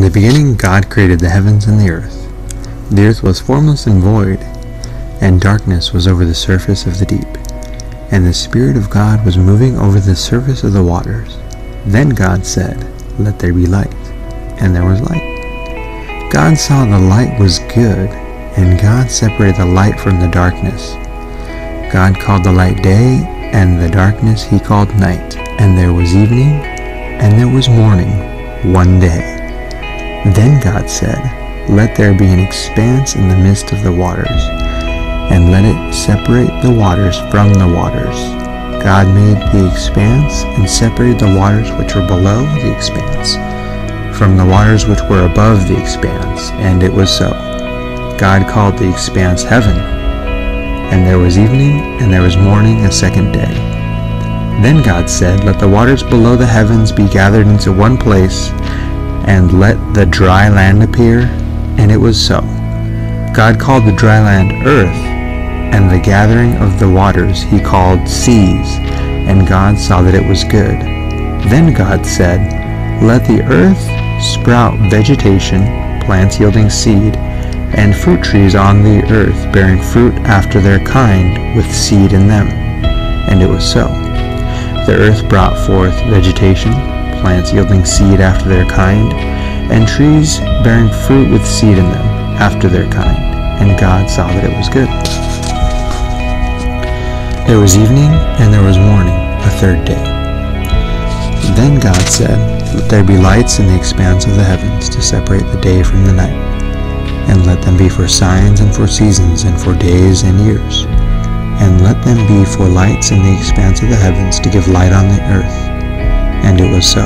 the beginning God created the heavens and the earth. The earth was formless and void, and darkness was over the surface of the deep. And the Spirit of God was moving over the surface of the waters. Then God said, "Let there be light." And there was light. God saw the light was good, and God separated the light from the darkness. God called the light day, and the darkness he called night. And there was evening, and there was morning, one day. Then God said, "Let there be an expanse in the midst of the waters, and let it separate the waters from the waters." God made the expanse and separated the waters which were below the expanse from the waters which were above the expanse, and it was so. God called the expanse heaven. And there was evening, and there was morning, a second day. Then God said, "Let the waters below the heavens be gathered into one place, and let the dry land appear." And it was so. God called the dry land earth, and the gathering of the waters he called seas. And God saw that it was good. Then God said, "Let the earth sprout vegetation, plants yielding seed, and fruit trees on the earth, bearing fruit after their kind, with seed in them." And it was so. The earth brought forth vegetation, plants yielding seed after their kind, and trees bearing fruit with seed in them after their kind. And God saw that it was good. There was evening, and there was morning, a third day. Then God said, "Let there be lights in the expanse of the heavens to separate the day from the night, and let them be for signs and for seasons and for days and years. And let them be for lights in the expanse of the heavens to give light on the earth." And it was so.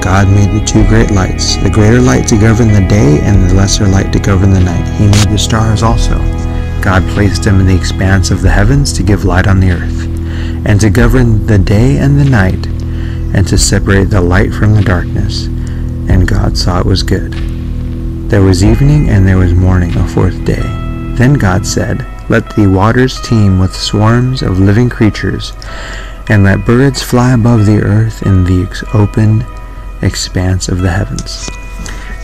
God made the two great lights, the greater light to govern the day and the lesser light to govern the night. He made the stars also. God placed them in the expanse of the heavens to give light on the earth, and to govern the day and the night, and to separate the light from the darkness. And God saw it was good. There was evening, and there was morning, a fourth day. Then God said, "Let the waters teem with swarms of living creatures, and let birds fly above the earth in the open expanse of the heavens."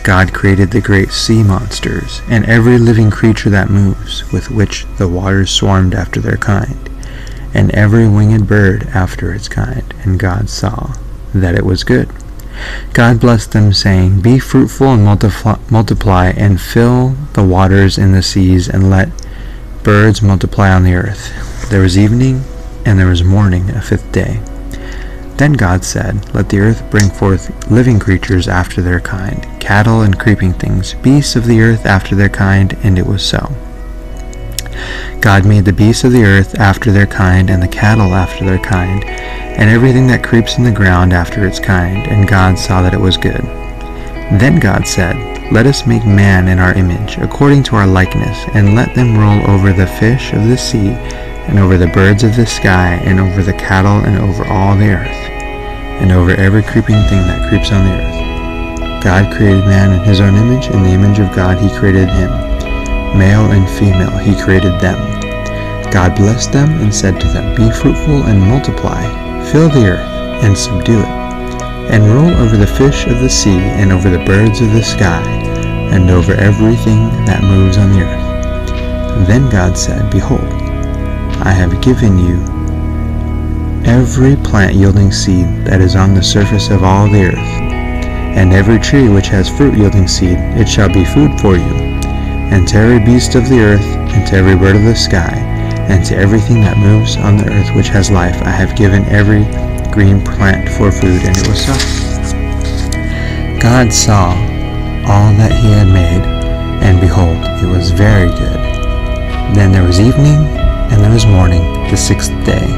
God created the great sea monsters, and every living creature that moves, with which the waters swarmed after their kind, and every winged bird after its kind. And God saw that it was good. God blessed them, saying, "Be fruitful and multiply, and fill the waters in the seas, and let birds multiply on the earth." There was evening, and there was morning, a fifth day. Then God said, "Let the earth bring forth living creatures after their kind, cattle and creeping things, beasts of the earth after their kind." And it was so. God made the beasts of the earth after their kind, and the cattle after their kind, and everything that creeps in the ground after its kind. And God saw that it was good. Then God said, "Let us make man in our image, according to our likeness, and let them rule over the fish of the sea, and over the birds of the sky, and over the cattle, and over all the earth, and over every creeping thing that creeps on the earth." God created man in his own image. In the image of God he created him. Male and female he created them. God blessed them and said to them, "Be fruitful and multiply, fill the earth and subdue it, and rule over the fish of the sea, and over the birds of the sky, and over everything that moves on the earth." Then God said, "Behold, I have given you every plant yielding seed that is on the surface of all the earth, and every tree which has fruit yielding seed. It shall be food for you, and to every beast of the earth, and to every bird of the sky, and to everything that moves on the earth which has life, I have given every green plant for food." And it was so. God saw all that he had made, and behold, it was very good. Then there was evening, and there was morning, the sixth day.